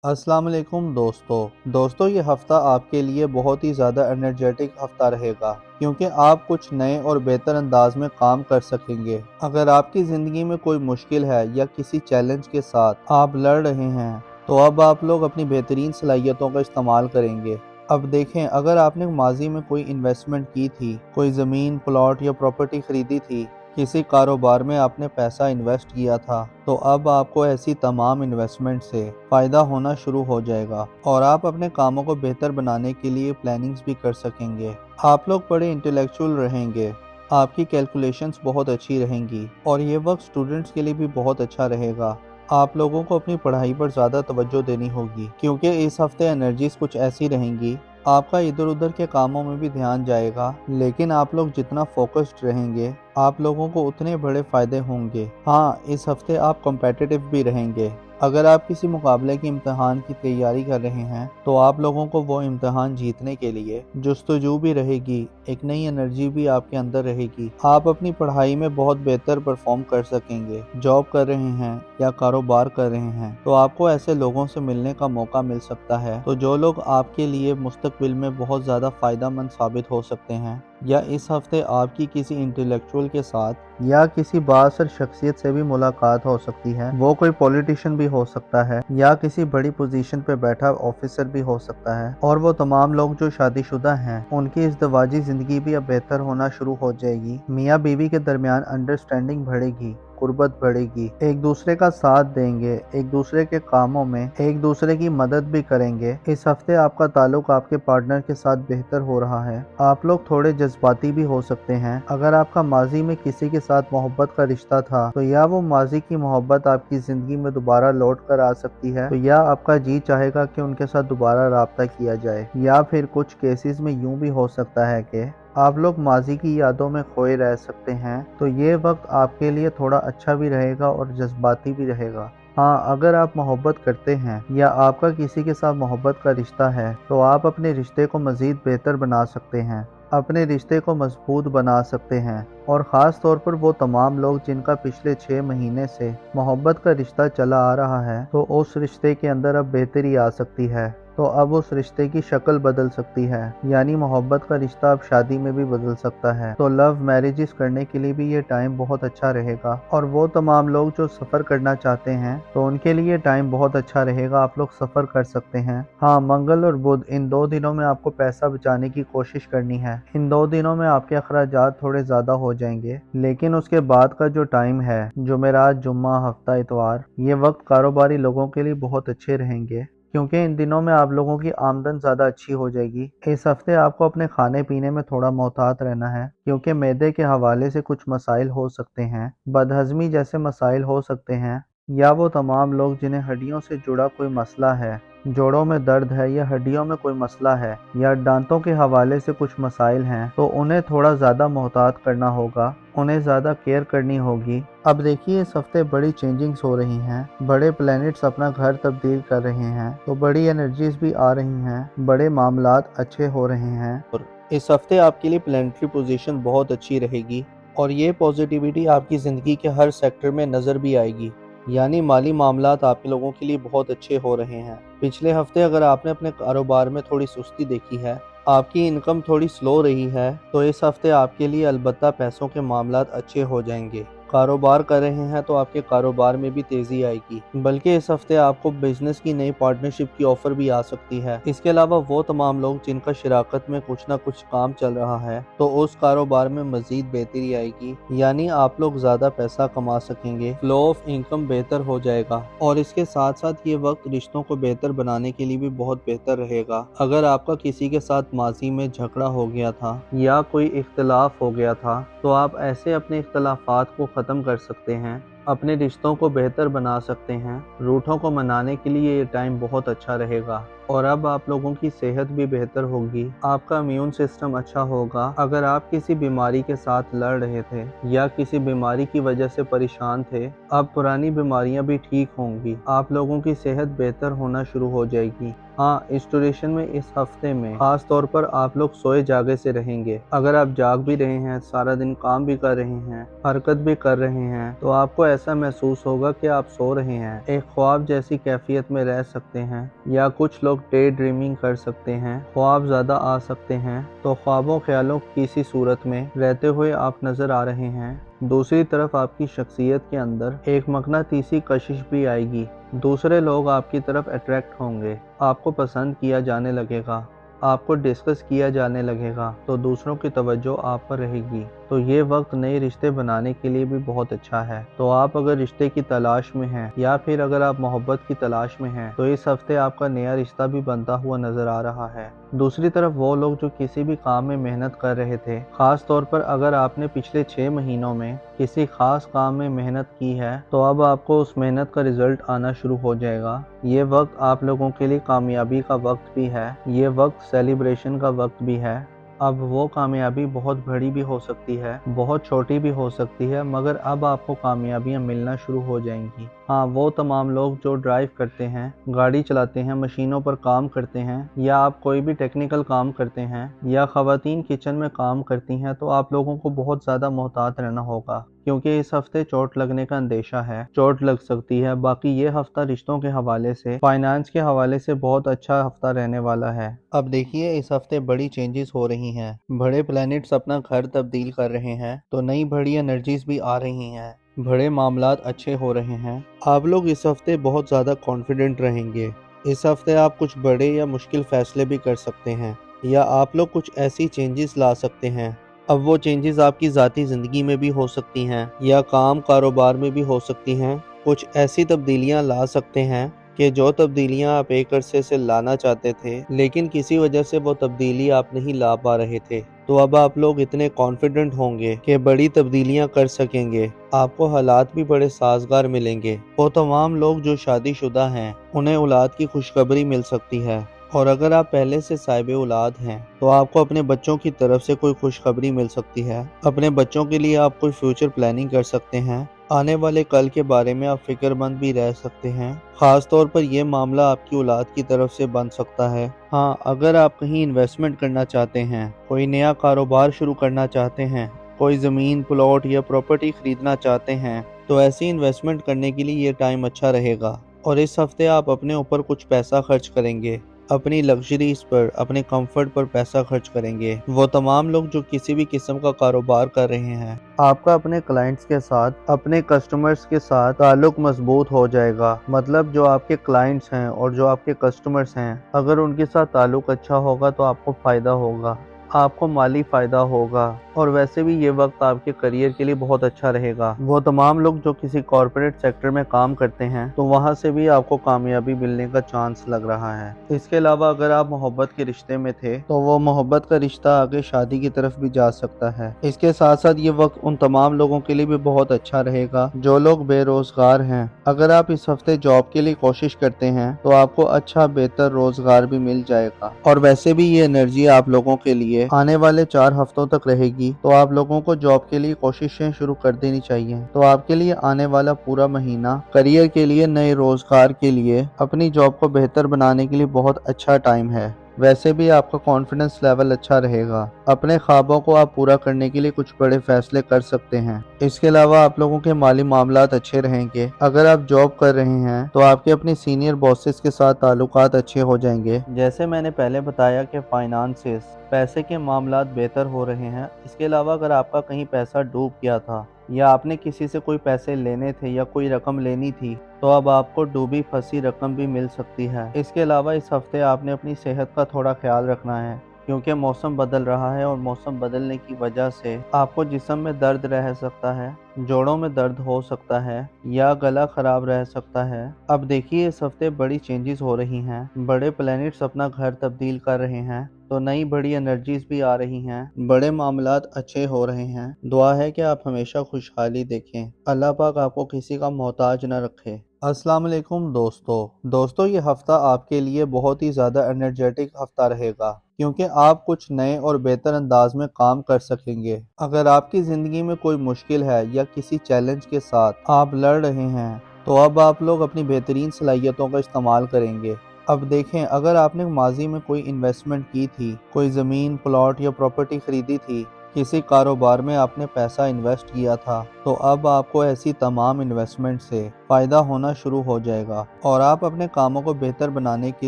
अस्सलाम वालेकुम दोस्तों ये हफ़्ता आपके लिए बहुत ही ज़्यादा एनर्जेटिक हफ़्ता रहेगा क्योंकि आप कुछ नए और बेहतर अंदाज में काम कर सकेंगे। अगर आपकी ज़िंदगी में कोई मुश्किल है या किसी चैलेंज के साथ आप लड़ रहे हैं तो अब आप लोग अपनी बेहतरीन सलाहियतों का इस्तेमाल करेंगे। अब देखें, अगर आपने माजी में कोई इन्वेस्टमेंट की थी, कोई ज़मीन, प्लॉट या प्रॉपर्टी खरीदी थी, किसी कारोबार में आपने पैसा इन्वेस्ट किया था, तो अब आपको ऐसी तमाम इन्वेस्टमेंट से फ़ायदा होना शुरू हो जाएगा और आप अपने कामों को बेहतर बनाने के लिए प्लानिंग्स भी कर सकेंगे। आप लोग बड़े इंटेलेक्चुअल रहेंगे, आपकी कैलकुलेशंस बहुत अच्छी रहेंगी और ये वक्त स्टूडेंट्स के लिए भी बहुत अच्छा रहेगा। आप लोगों को अपनी पढ़ाई पर ज़्यादा तवज्जो देनी होगी क्योंकि इस हफ्ते एनर्जीज कुछ ऐसी रहेंगी। आपका इधर उधर के कामों में भी ध्यान जाएगा, लेकिन आप लोग जितना फोकस्ड रहेंगे आप लोगों को उतने बड़े फायदे होंगे। हाँ, इस हफ्ते आप कॉम्पिटिटिव भी रहेंगे। अगर आप किसी मुकाबले के इम्तिहान की तैयारी कर रहे हैं तो आप लोगों को वो इम्तिहान जीतने के लिए जुस्तजू भी रहेगी, एक नई एनर्जी भी आपके अंदर रहेगी। आप अपनी पढ़ाई में बहुत बेहतर परफॉर्म कर सकेंगे। जॉब कर रहे हैं या कारोबार कर रहे हैं तो आपको ऐसे लोगों से मिलने का मौका मिल सकता है तो जो लोग आपके लिए मुस्तकबिल में बहुत ज़्यादा फ़ायदेमंद साबित हो सकते हैं। या इस हफ्ते आपकी किसी इंटेलेक्चुअल के साथ या किसी बाअसर शख्सियत से भी मुलाकात हो सकती है। वो कोई पॉलिटिशियन भी हो सकता है या किसी बड़ी पोजीशन पे बैठा ऑफिसर भी हो सकता है। और वो तमाम लोग जो शादीशुदा हैं उनकी इज़्दिवाजी ज़िंदगी भी अब बेहतर होना शुरू हो जाएगी। मियाँ बीवी के दरमियान अंडरस्टैंडिंग बढ़ेगी, कुर्बत बढ़ेगी, एक दूसरे का साथ देंगे, एक दूसरे के कामों में एक दूसरे की मदद भी करेंगे। इस हफ्ते आपका ताल्लुक आपके पार्टनर के साथ बेहतर हो रहा है। आप लोग थोड़े जज्बाती भी हो सकते हैं। अगर आपका माजी में किसी के साथ मोहब्बत का रिश्ता था तो या वो माजी की मोहब्बत आपकी जिंदगी में दोबारा लौट कर आ सकती है, तो या आपका जी चाहेगा कि उनके साथ दोबारा राब्ता किया जाए, या फिर कुछ केसेस में यूं भी हो सकता है कि आप लोग माजी की यादों में खोए रह सकते हैं। तो ये वक्त आपके लिए थोड़ा अच्छा भी रहेगा और जज्बाती भी रहेगा। हाँ, अगर आप मोहब्बत करते हैं या आपका किसी के साथ मोहब्बत का रिश्ता है तो आप अपने रिश्ते को मज़ीद बेहतर बना सकते हैं, अपने रिश्ते को मजबूत बना सकते हैं। और ख़ास तौर पर वो तमाम लोग जिनका पिछले 6 महीने से मोहब्बत का रिश्ता चला आ रहा है तो उस रिश्ते के अंदर अब बेहतरी आ सकती है। तो अब उस रिश्ते की शक्ल बदल सकती है, यानी मोहब्बत का रिश्ता अब शादी में भी बदल सकता है। तो लव मैरिजेस करने के लिए भी ये टाइम बहुत अच्छा रहेगा। और वो तमाम लोग जो सफ़र करना चाहते हैं तो उनके लिए टाइम बहुत अच्छा रहेगा, आप लोग सफ़र कर सकते हैं। हाँ, मंगल और बुध इन 2 दिनों में आपको पैसा बचाने की कोशिश करनी है। इन 2 दिनों में आपके अखराजात थोड़े ज़्यादा हो जाएंगे, लेकिन उसके बाद का जो टाइम है, जुमेरात, जुम्मा, हफ्ता, इतवार, ये वक्त कारोबारी लोगों के लिए बहुत अच्छे रहेंगे क्योंकि इन दिनों में आप लोगों की आमदन ज़्यादा अच्छी हो जाएगी। इस हफ्ते आपको अपने खाने पीने में थोड़ा मोहतात रहना है क्योंकि मैदे के हवाले से कुछ मसाइल हो सकते हैं, बदहज़मी जैसे मसाइल हो सकते हैं। या वो तमाम लोग जिन्हें हड्डियों से जुड़ा कोई मसला है, जोड़ों में दर्द है या हड्डियों में कोई मसला है या दांतों के हवाले से कुछ मसाइल हैं तो उन्हें थोड़ा ज़्यादा मोहतात करना होगा, उन्हें ज़्यादा केयर करनी होगी। अब देखिए, इस हफ्ते बड़ी चेंजिंग्स हो रही हैं, बड़े प्लैनेट्स अपना घर तब्दील कर रहे हैं तो बड़ी एनर्जीज भी आ रही हैं, बड़े मामलात अच्छे हो रहे हैं। और इस हफ्ते आपके लिए प्लैनेटरी पोजीशन बहुत अच्छी रहेगी और ये पॉजिटिविटी आपकी ज़िंदगी के हर सेक्टर में नज़र भी आएगी। यानी माली मामलात आप लोगों के लिए बहुत अच्छे हो रहे हैं। पिछले हफ्ते अगर आपने अपने कारोबार में थोड़ी सुस्ती देखी है, आपकी इनकम थोड़ी स्लो रही है, तो इस हफ्ते आपके लिए अलबत्ता पैसों के मामलात अच्छे हो जाएंगे। कारोबार कर रहे हैं तो आपके कारोबार में भी तेज़ी आएगी, बल्कि इस हफ्ते आपको बिजनेस की नई पार्टनरशिप की ऑफ़र भी आ सकती है। इसके अलावा वो तमाम लोग जिनका शराकत में कुछ ना कुछ काम चल रहा है तो उस कारोबार में मज़ीद बेहतरी आएगी, यानी आप लोग ज़्यादा पैसा कमा सकेंगे, फ्लो ऑफ इनकम बेहतर हो जाएगा। और इसके साथ साथ ये वक्त रिश्तों को बेहतर बनाने के लिए भी बहुत बेहतर रहेगा। अगर आपका किसी के साथ माजी में झगड़ा हो गया था या कोई इख्तलाफ हो गया था तो आप ऐसे अपने इख्तलाफात को ख़त्म कर सकते हैं, अपने रिश्तों को बेहतर बना सकते हैं। रूठों को मनाने के लिए ये टाइम बहुत अच्छा रहेगा। और अब आप लोगों की सेहत भी बेहतर होगी, आपका इम्यून सिस्टम अच्छा होगा। अगर आप किसी बीमारी के साथ लड़ रहे थे या किसी बीमारी की वजह से परेशान थे, अब पुरानी बीमारियां भी ठीक होंगी, आप लोगों की सेहत बेहतर होना शुरू हो जाएगी। हाँ, इस ड्यूरेशन में इस हफ्ते में खास तौर पर आप लोग सोए जागे से रहेंगे। अगर आप जाग भी रहे हैं, सारा दिन काम भी कर रहे हैं, हरकत भी कर रहे हैं, तो आपको ऐसा महसूस होगा कि आप सो रहे हैं, एक ख्वाब जैसी कैफियत में रह सकते हैं, या कुछ लोग डे ड्रीमिंग कर सकते हैं, ख्वाब ज्यादा आ सकते हैं। तो ख्वाबों ख्यालों की किसी सूरत में रहते हुए आप नजर आ रहे हैं। दूसरी तरफ आपकी शख्सियत के अंदर एक मकनातीसी कशिश भी आएगी। दूसरे लोग आपकी तरफ अट्रैक्ट होंगे, आपको पसंद किया जाने लगेगा, आपको डिस्कस किया जाने लगेगा, तो दूसरों की तवज्जो आप पर रहेगी। तो ये वक्त नए रिश्ते बनाने के लिए भी बहुत अच्छा है। तो आप अगर रिश्ते की तलाश में हैं, या फिर अगर आप मोहब्बत की तलाश में हैं, तो इस हफ्ते आपका नया रिश्ता भी बनता हुआ नजर आ रहा है। दूसरी तरफ वो लोग जो किसी भी काम में मेहनत कर रहे थे, खास तौर पर अगर आपने पिछले 6 महीनों में किसी खास काम में मेहनत की है, तो अब आपको उस मेहनत का रिजल्ट आना शुरू हो जाएगा। ये वक्त आप लोगों के लिए कामयाबी का वक्त भी है, ये वक्त सेलिब्रेशन का वक्त भी है। अब वो कामयाबी बहुत बड़ी भी हो सकती है, बहुत छोटी भी हो सकती है, मगर अब आपको कामयाबियां मिलना शुरू हो जाएंगी। हाँ, वो तमाम लोग जो ड्राइव करते हैं, गाड़ी चलाते हैं, मशीनों पर काम करते हैं, या आप कोई भी टेक्निकल काम करते हैं, या ख़वातीन किचन में काम करती हैं, तो आप लोगों को बहुत ज़्यादा मोहतात रहना होगा, क्योंकि इस हफ्ते चोट लगने का अंदेशा है, चोट लग सकती है। बाकी ये हफ्ता रिश्तों के हवाले से, फाइनेंस के हवाले से बहुत अच्छा हफ्ता रहने वाला है। अब देखिए, इस हफ्ते बड़ी चेंजेस हो रही हैं, बड़े प्लैनेट्स अपना घर तब्दील कर रहे हैं, तो नई बड़ी एनर्जीज भी आ रही हैं, बड़े मामलात अच्छे हो रहे हैं। आप लोग इस हफ्ते बहुत ज़्यादा कॉन्फिडेंट रहेंगे। इस हफ्ते आप कुछ बड़े या मुश्किल फैसले भी कर सकते हैं, या आप लोग कुछ ऐसी चेंजेस ला सकते हैं। अब वो चेंजेस आपकी ज़ाती ज़िंदगी में भी हो सकती हैं, या काम कारोबार में भी हो सकती हैं। कुछ ऐसी तब्दीलियां ला सकते हैं कि जो तब्दीलियां आप एक अरसे से लाना चाहते थे, लेकिन किसी वजह से वो तब्दीली आप नहीं ला पा रहे थे। तो अब आप लोग इतने कॉन्फिडेंट होंगे कि बड़ी तब्दीलियां कर सकेंगे, आपको हालात भी बड़े साजगार मिलेंगे। वो तमाम लोग जो शादीशुदा हैं, उन्हें औलाद की खुशखबरी मिल सकती है, और अगर आप पहले से साहिब औलाद हैं, तो आपको अपने बच्चों की तरफ से कोई खुशखबरी मिल सकती है। अपने बच्चों के लिए आप कोई फ्यूचर प्लानिंग कर सकते हैं, आने वाले कल के बारे में आप फिक्रमंद भी रह सकते हैं। खास तौर पर यह मामला आपकी औलाद की तरफ से बन सकता है। हाँ, अगर आप कहीं इन्वेस्टमेंट करना चाहते हैं, कोई नया कारोबार शुरू करना चाहते हैं, कोई ज़मीन, प्लॉट या प्रॉपर्टी खरीदना चाहते हैं, तो ऐसी इन्वेस्टमेंट करने के लिए ये टाइम अच्छा रहेगा। और इस हफ्ते आप अपने ऊपर कुछ पैसा खर्च करेंगे, अपनी लग्जरीज पर, अपने कंफर्ट पर पैसा खर्च करेंगे। वो तमाम लोग जो किसी भी किस्म का कारोबार कर रहे हैं, आपका अपने क्लाइंट्स के साथ, अपने कस्टमर्स के साथ ताल्लुक मजबूत हो जाएगा। मतलब जो आपके क्लाइंट्स हैं और जो आपके कस्टमर्स हैं, अगर उनके साथ ताल्लुक अच्छा होगा तो आपको फ़ायदा होगा, आपको माली फ़ायदा होगा। और वैसे भी ये वक्त आपके करियर के लिए बहुत अच्छा रहेगा। वो तमाम लोग जो किसी कॉर्पोरेट सेक्टर में काम करते हैं, तो वहाँ से भी आपको कामयाबी मिलने का चांस लग रहा है। इसके अलावा अगर आप मोहब्बत के रिश्ते में थे, तो वो मोहब्बत का रिश्ता आगे शादी की तरफ भी जा सकता है। इसके साथ साथ ये वक्त उन तमाम लोगों के लिए भी बहुत अच्छा रहेगा जो लोग बेरोजगार हैं। अगर आप इस हफ्ते जॉब के लिए कोशिश करते हैं, तो आपको अच्छा बेहतर रोजगार भी मिल जाएगा। और वैसे भी ये एनर्जी आप लोगों के लिए आने वाले 4 हफ्तों तक रहेगी, तो आप लोगों को जॉब के लिए कोशिशें शुरू कर देनी चाहिए। तो आपके लिए आने वाला पूरा महीना करियर के लिए, नए रोजगार के लिए, अपनी जॉब को बेहतर बनाने के लिए बहुत अच्छा टाइम है। वैसे भी आपका कॉन्फिडेंस लेवल अच्छा रहेगा। अपने ख्वाबों को आप पूरा करने के लिए कुछ बड़े फैसले कर सकते हैं। इसके अलावा आप लोगों के माली मामलात अच्छे रहेंगे। अगर आप जॉब कर रहे हैं, तो आपके अपने सीनियर बॉसेस के साथ ताल्लुकात अच्छे हो जाएंगे। जैसे मैंने पहले बताया कि फाइनेंसेस, पैसे के मामलात बेहतर हो रहे हैं। इसके अलावा अगर आपका कहीं पैसा डूब गया था, या आपने किसी से कोई पैसे लेने थे या कोई रकम लेनी थी, तो अब आपको डूबी फंसी रकम भी मिल सकती है। इसके अलावा इस हफ्ते आपने अपनी सेहत का थोड़ा ख्याल रखना है, क्योंकि मौसम बदल रहा है, और मौसम बदलने की वजह से आपको जिस्म में दर्द रह सकता है, जोड़ों में दर्द हो सकता है, या गला खराब रह सकता है। अब देखिए, इस हफ्ते बड़ी चेंजेस हो रही हैं, बड़े प्लैनेट्स अपना घर तब्दील कर रहे हैं, तो नई बड़ी एनर्जीज भी आ रही हैं, बड़े मामलात अच्छे हो रहे हैं। दुआ है कि आप हमेशा खुशहाली देखें। अल्लाह पाक आपको किसी का मोहताज न रखे। अस्सलाम वालेकुम दोस्तों, ये हफ्ता आपके लिए बहुत ही ज़्यादा एनर्जेटिक हफ्ता रहेगा, क्योंकि आप कुछ नए और बेहतर अंदाज में काम कर सकेंगे। अगर आपकी ज़िंदगी में कोई मुश्किल है या किसी चैलेंज के साथ आप लड़ रहे हैं, तो अब आप लोग अपनी बेहतरीन सलाहियतों का इस्तेमाल करेंगे। اب دیکھیں، اگر آپ نے ماضی میں کوئی انویسٹمنٹ کی تھی، کوئی زمین، پلاٹ یا پراپرٹی خریدی تھی، کسی کاروبار میں آپ نے پیسہ انویسٹ کیا تھا، تو اب آپ کو ایسی تمام انویسٹمنٹ سے فائدہ ہونا شروع ہو جائے گا اور آپ اپنے کاموں کو بہتر بنانے کے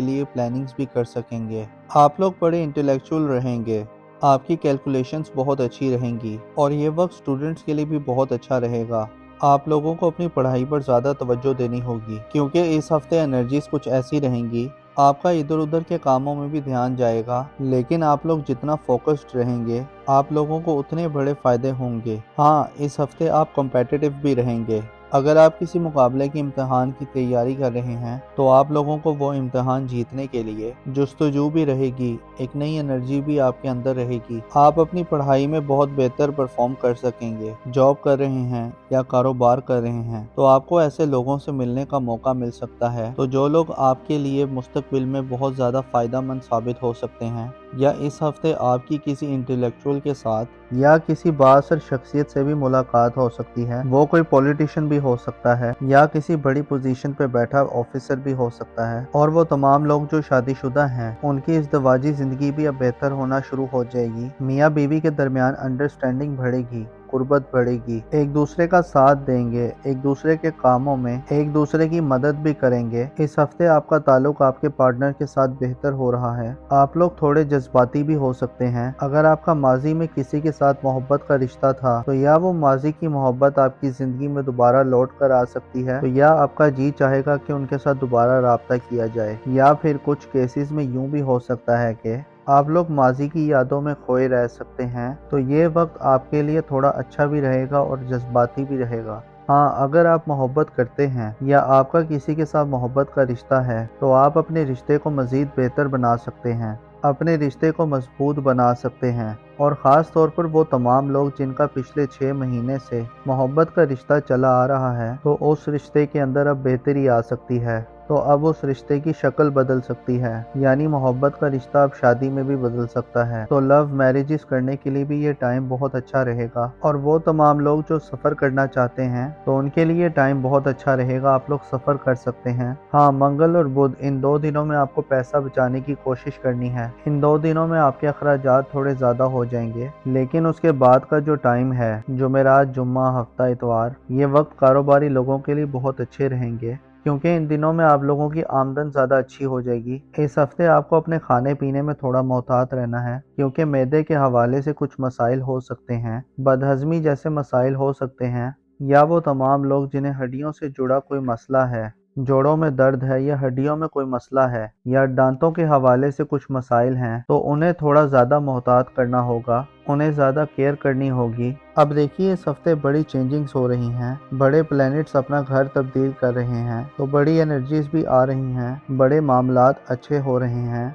لیے پلاننگز بھی کر سکیں گے۔ آپ لوگ بڑے انٹیلیکچول رہیں گے، آپ کی کیلکولیشنز بہت اچھی رہیں گی اور یہ وقت سٹوڈنٹس کے لیے بھی بہت اچھا رہے گا۔ آپ لوگوں کو اپنی پڑھائی پر زیادہ توجہ دینی ہوگی کیونکہ اس ہفتے انرجیز کچھ ایسی رہیں گی۔ آپ کا ادھر ادھر کے کاموں میں بھی دھیان جائے گا، لیکن آپ لوگ جتنا فوکسڈ رہیں گے آپ لوگوں کو اتنے بڑے فائدے ہوں گے۔ ہاں، اس ہفتے آپ کمپیٹیٹو بھی رہیں گے۔ اگر آپ کسی مقابلے کے امتحان کی تیاری کر رہے ہیں تو آپ لوگوں کو وہ امتحان جیتنے کے لیے جستجو بھی رہے گی، ایک نئی انرجی بھی آپ کے اندر رہے گی۔ آپ اپنی پڑھائی میں بہت بہتر پرفارم کر سکیں گے۔ جاب کر رہے ہیں یا کاروبار کر رہے ہیں تو آپ کو ایسے لوگوں سے ملنے کا موقع مل سکتا ہے تو جو لوگ آپ کے لیے مستقبل میں بہت زیادہ فائدہ مند ثابت ہو سکتے ہیں، یا اس ہفتے آپ کی کسی انٹیلیکچول کے ساتھ یا کسی بااثر شخصیت سے بھی ملاقات ہو سکتی ہے۔ وہ کوئی پولیٹیشین بھی ہو سکتا ہے یا کسی بڑی پوزیشن پہ بیٹھا آفیسر بھی ہو سکتا ہے، اور وہ تمام لوگ جو شادی شدہ ہیں ان کی ازدواجی زندگی بھی اب بہتر ہونا شروع ہو جائے گی۔ میاں بیوی کے درمیان انڈرسٹینڈنگ بڑھے گی، قربت بڑھے گی، ایک دوسرے کا ساتھ دیں گے، ایک دوسرے کے کاموں میں ایک دوسرے کی مدد بھی کریں گے۔ اس ہفتے آپ کا تعلق آپ کے پارٹنر کے ساتھ بہتر ہو رہا ہے۔ آپ لوگ تھوڑے جذباتی بھی ہو سکتے ہیں۔ اگر آپ کا ماضی میں کسی کے ساتھ محبت کا رشتہ تھا تو یا وہ ماضی کی محبت آپ کی زندگی میں دوبارہ لوٹ کر آ سکتی ہے، تو یا آپ کا جی چاہے گا کہ ان کے ساتھ دوبارہ رابطہ کیا جائے، یا پھر کچھ کیسز میں یوں بھی ہو سکتا ہے کہ آپ لوگ ماضی کی یادوں میں کھوئے رہ سکتے ہیں۔ تو یہ وقت آپ کے لیے تھوڑا اچھا بھی رہے گا اور جذباتی بھی رہے گا۔ ہاں، اگر آپ محبت کرتے ہیں یا آپ کا کسی کے ساتھ محبت کا رشتہ ہے تو آپ اپنے رشتے کو مزید بہتر بنا سکتے ہیں، اپنے رشتے کو مضبوط بنا سکتے ہیں، اور خاص طور پر وہ تمام لوگ جن کا پچھلے 6 مہینے سے محبت کا رشتہ چلا آ رہا ہے تو اس رشتے کے اندر اب بہتری آ سکتی ہے، تو اب اس رشتے کی شکل بدل سکتی ہے، یعنی محبت کا رشتہ اب شادی میں بھی بدل سکتا ہے۔ تو لو میرجز کرنے کے لیے بھی یہ ٹائم بہت اچھا رہے گا، اور وہ تمام لوگ جو سفر کرنا چاہتے ہیں تو ان کے لیے ٹائم بہت اچھا رہے گا، آپ لوگ سفر کر سکتے ہیں۔ ہاں، منگل اور بدھ ان 2 دنوں میں آپ کو پیسہ بچانے کی کوشش کرنی ہے۔ ان 2 دنوں میں آپ کے اخراجات تھوڑے زیادہ ہو جائیں گے، لیکن اس کے بعد کا جو ٹائم ہے، جمعرات، جمعہ، ہفتہ اتوار، یہ وقت کاروباری لوگوں کے لیے بہت اچھے رہیں گے کیونکہ ان دنوں میں آپ لوگوں کی آمدن زیادہ اچھی ہو جائے گی۔ اس ہفتے آپ کو اپنے کھانے پینے میں تھوڑا محتاط رہنا ہے کیونکہ معدے کے حوالے سے کچھ مسائل ہو سکتے ہیں، بدہضمی جیسے مسائل ہو سکتے ہیں، یا وہ تمام لوگ جنہیں ہڈیوں سے جڑا کوئی مسئلہ ہے، جوڑوں میں درد ہے یا ہڈیوں میں کوئی مسئلہ ہے یا دانتوں کے حوالے سے کچھ مسائل ہیں، تو انہیں تھوڑا زیادہ محتاط کرنا ہوگا، انہیں زیادہ کیئر کرنی ہوگی۔ اب دیکھیے، اس ہفتے بڑی چینجنگز ہو رہی ہیں، بڑے پلینٹس اپنا گھر تبدیل کر رہے ہیں، تو بڑی انرجیز بھی آ رہی ہیں، بڑے معاملات اچھے ہو رہے ہیں۔